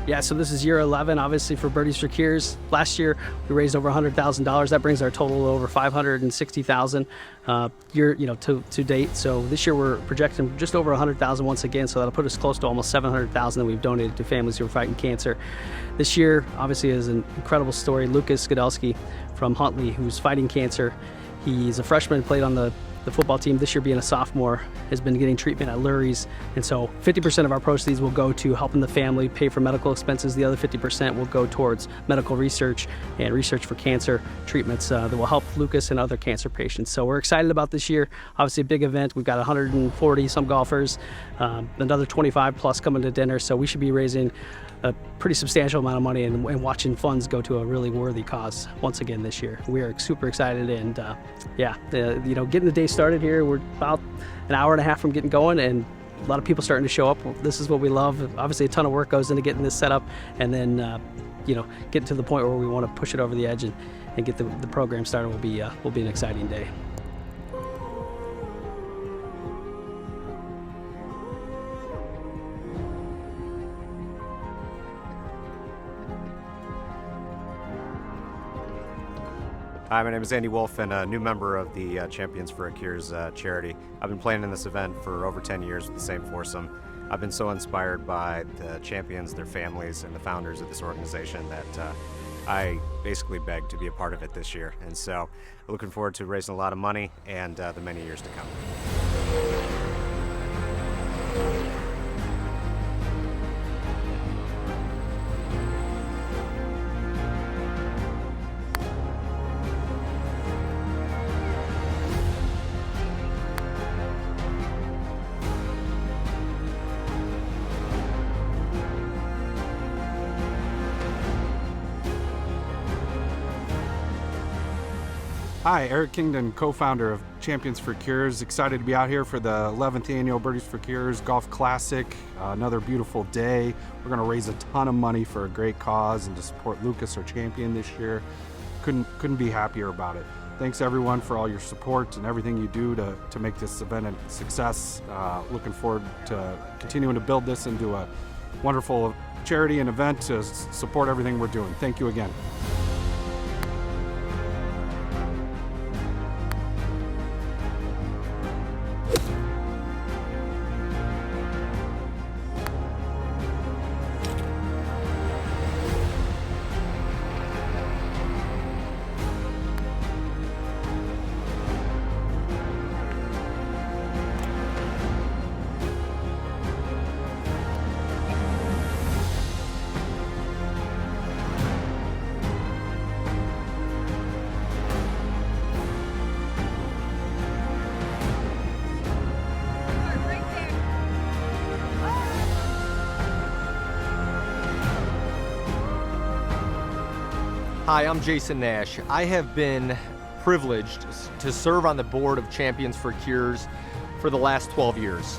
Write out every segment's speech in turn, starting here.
Yeah, so this is year 11, obviously, for Birdies for Cures. Last year, we raised over $100,000. That brings our total to over $560,000 to date. So this year, we're projecting just over $100,000 once again. So that'll put us close to almost $700,000 that we've donated to families who are fighting cancer. This year, obviously, is an incredible story. Lucas Gidelski from Huntley, who's fighting cancer. He's a freshman, played on the football team. This year, being a sophomore, has been getting treatment at Lurie's. And so 50% of our proceeds will go to helping the family pay for medical expenses. The other 50% will go towards medical research and research for cancer treatments that will help Lucas and other cancer patients. So we're excited about this year. Obviously a big event. We've got 140 some golfers, another 25 plus coming to dinner. So we should be raising a pretty substantial amount of money and watching funds go to a really worthy cause once again this year. We are super excited, and getting the day started here. We're about an hour and a half from getting going, and a lot of people starting to show up. This is what we love. Obviously a ton of work goes into getting this set up, and then getting to the point where we want to push it over the edge and get the program started will be an exciting day. Hi, my name is Andy Wolf, and a new member of the Champions for a Cures charity. I've been playing in this event for over 10 years with the same foursome. I've been so inspired by the champions, their families, and the founders of this organization that I basically begged to be a part of it this year. And so I'm looking forward to raising a lot of money and the many years to come. Hi, Eric Kingdon, co-founder of Champions for Cures. Excited to be out here for the 11th annual Birdies for Cures Golf Classic. Another beautiful day. We're going to raise a ton of money for a great cause and to support Lucas, our champion this year. Couldn't be happier about it. Thanks everyone for all your support and everything you do to make this event a success. Looking forward to continuing to build this into a wonderful charity and event to support everything we're doing. Thank you again. Hi, I'm Jason Nash. I have been privileged to serve on the board of Champions for Cures for the last 12 years.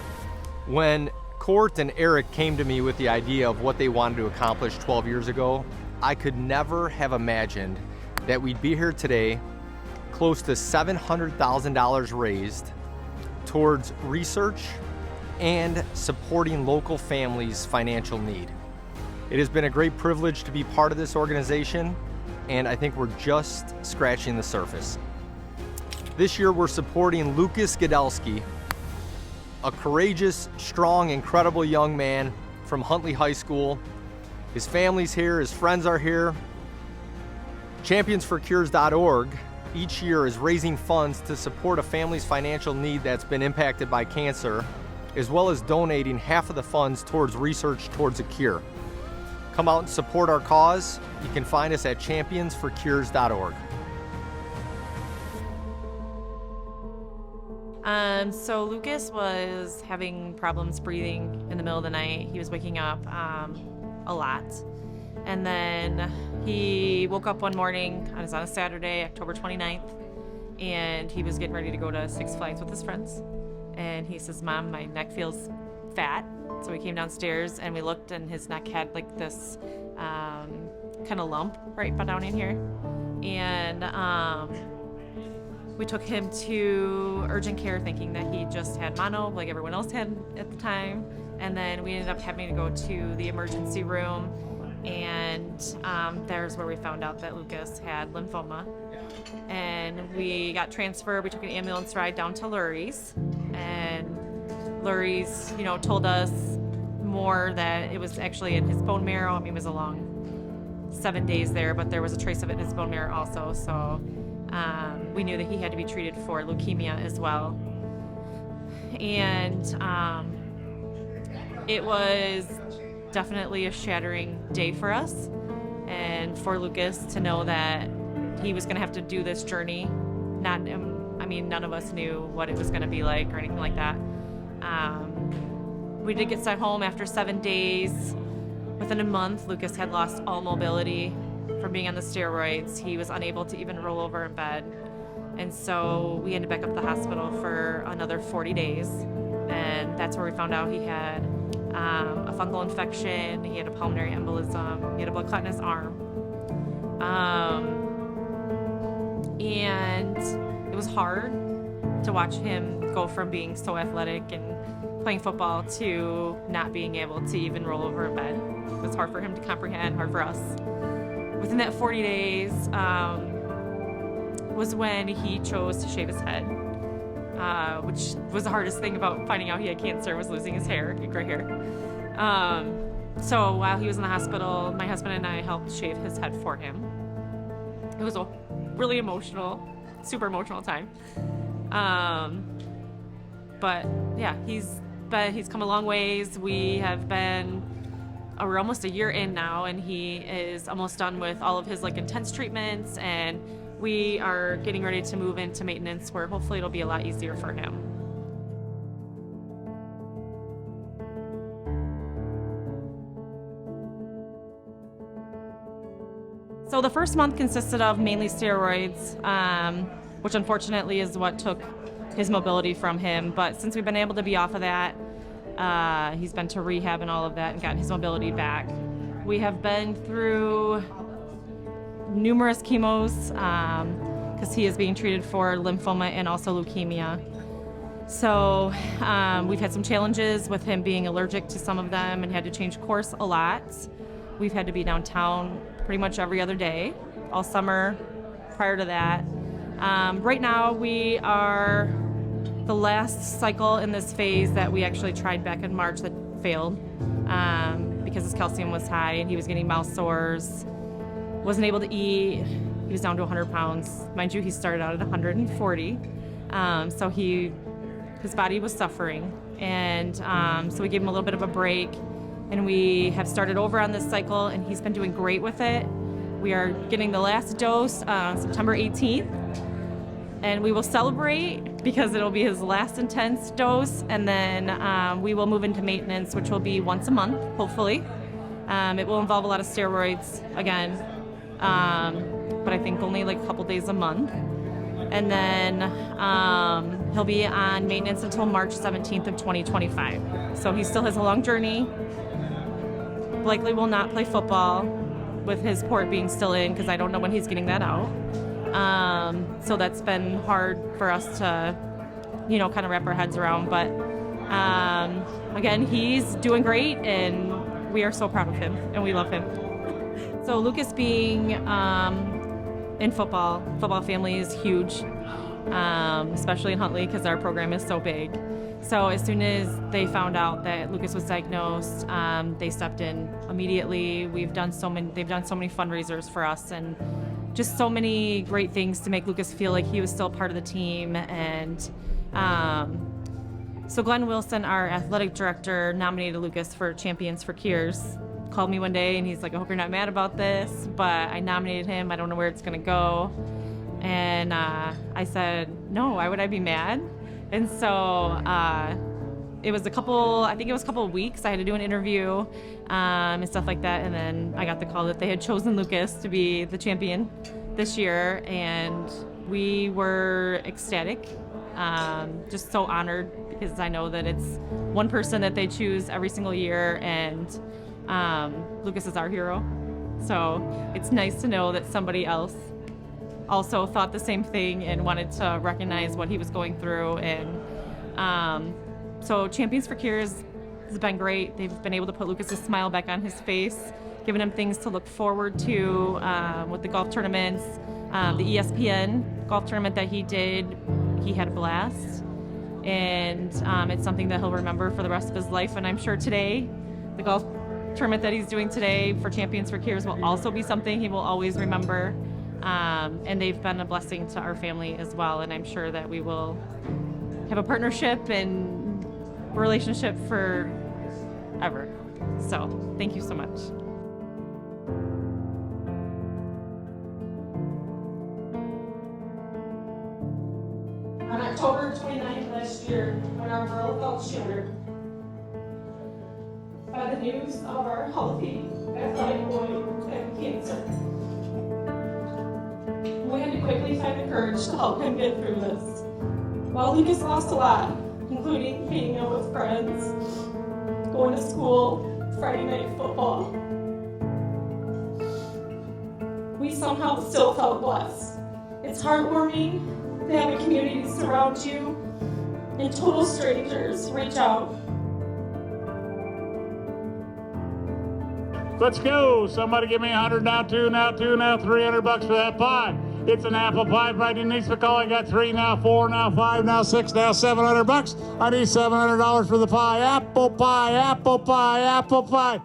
When Court and Eric came to me with the idea of what they wanted to accomplish 12 years ago, I could never have imagined that we'd be here today, close to $700,000 raised towards research and supporting local families' financial need. It has been a great privilege to be part of this organization, and I think we're just scratching the surface. This year we're supporting Lucas Gidelski, a courageous, strong, incredible young man from Huntley High School. His family's here, his friends are here. Championsforcures.org each year is raising funds to support a family's financial need that's been impacted by cancer, as well as donating half of the funds towards research towards a cure. Come out and support our cause. You can find us at championsforcures.org. So Lucas was having problems breathing in the middle of the night. He was waking up a lot. And then he woke up one morning, it was on a Saturday, October 29th, and he was getting ready to go to Six Flags with his friends. And he says, "Mom, my neck feels fat." So we came downstairs and we looked, and his neck had like this kind of lump right down in here. And we took him to urgent care thinking that he just had mono like everyone else had at the time. And then we ended up having to go to the emergency room, and there's where we found out that Lucas had lymphoma. And we got transferred. We took an ambulance ride down to Lurie's, and Lurie's, told us more that it was actually in his bone marrow. I mean, it was a long 7 days there, but there was a trace of it in his bone marrow also. So we knew that he had to be treated for leukemia as well. And it was definitely a shattering day for us, and for Lucas to know that he was going to have to do this journey. None of us knew what it was going to be like or anything like that. We did get sent home after 7 days. Within a month, Lucas had lost all mobility from being on the steroids. He was unable to even roll over in bed. And so we ended back up at the hospital for another 40 days. And that's where we found out he had a fungal infection, he had a pulmonary embolism, he had a blood clot in his arm. And it was hard to watch him go from being so athletic and playing football to not being able to even roll over in bed. It was hard for him to comprehend, hard for us. Within that 40 days was when he chose to shave his head, which was the hardest thing about finding out he had cancer, was losing his hair, gray hair. So while he was in the hospital, my husband and I helped shave his head for him. It was a really super emotional time. But yeah, he's come a long ways. We're almost a year in now, and he is almost done with all of his intense treatments, and we are getting ready to move into maintenance, where hopefully it'll be a lot easier for him. So the first month consisted of mainly steroids, which unfortunately is what took his mobility from him. But since we've been able to be off of that, he's been to rehab and all of that and gotten his mobility back. We have been through numerous chemos because he is being treated for lymphoma and also leukemia. So we've had some challenges with him being allergic to some of them and had to change course a lot. We've had to be downtown pretty much every other day all summer prior to that. Right now we are the last cycle in this phase that we actually tried back in March that failed because his calcium was high and he was getting mouth sores, wasn't able to eat. He was down to 100 pounds. Mind you, he started out at 140. So his body was suffering. And so we gave him a little bit of a break, and we have started over on this cycle, and he's been doing great with it. We are getting the last dose on September 18th, and we will celebrate because it'll be his last intense dose, and then we will move into maintenance, which will be once a month, hopefully. It will involve a lot of steroids again, but I think only a couple days a month. And then he'll be on maintenance until March 17th of 2025. So he still has a long journey. Likely will not play football with his port being still in because I don't know when he's getting that out. So that's been hard for us to, kind of wrap our heads around. But again, he's doing great, and we are so proud of him, and we love him. So Lucas being in football family is huge, especially in Huntley because our program is so big. So as soon as they found out that Lucas was diagnosed, they stepped in immediately. They've done so many fundraisers for us, and just so many great things to make Lucas feel like he was still part of the team. And so Glenn Wilson, our athletic director, nominated Lucas for Champions for Cures. Called me one day and he's like, I hope you're not mad about this, but I nominated him. I don't know where it's gonna go. And I said, no, why would I be mad? And so it was a couple of weeks. I had to do an interview and stuff like that. And then I got the call that they had chosen Lucas to be the champion this year. And we were ecstatic, just so honored, because I know that it's one person that they choose every single year. And Lucas is our hero. So it's nice to know that somebody else also thought the same thing and wanted to recognize what he was going through. And so Champions for Cures has been great. They've been able to put Lucas's smile back on his face giving him things to look forward to with the golf tournaments. The ESPN golf tournament that he did, he had a blast. And it's something that he'll remember for the rest of his life. And I'm sure today, the golf tournament that he's doing today for Champions for Cures will also be something he will always remember. And they've been a blessing to our family as well. And I'm sure that we will have a partnership and relationship forever. So thank you so much. On October 29th last year, when our world fell shattered by the news of our healthy athletic boy having cancer, we had to quickly find the courage to help him get through this. While Lucas lost a lot, including hanging out with friends, going to school, Friday night football, we somehow still felt blessed. It's heartwarming to have a community surround you and total strangers reach out. Let's go. Somebody give me 100, now 2, now 2, now $300 for that pie. It's an apple pie by Denise McCall. I got 3, now 4, now 5, now 6, now $700. I need $700 for the pie. Apple pie, apple pie, apple pie.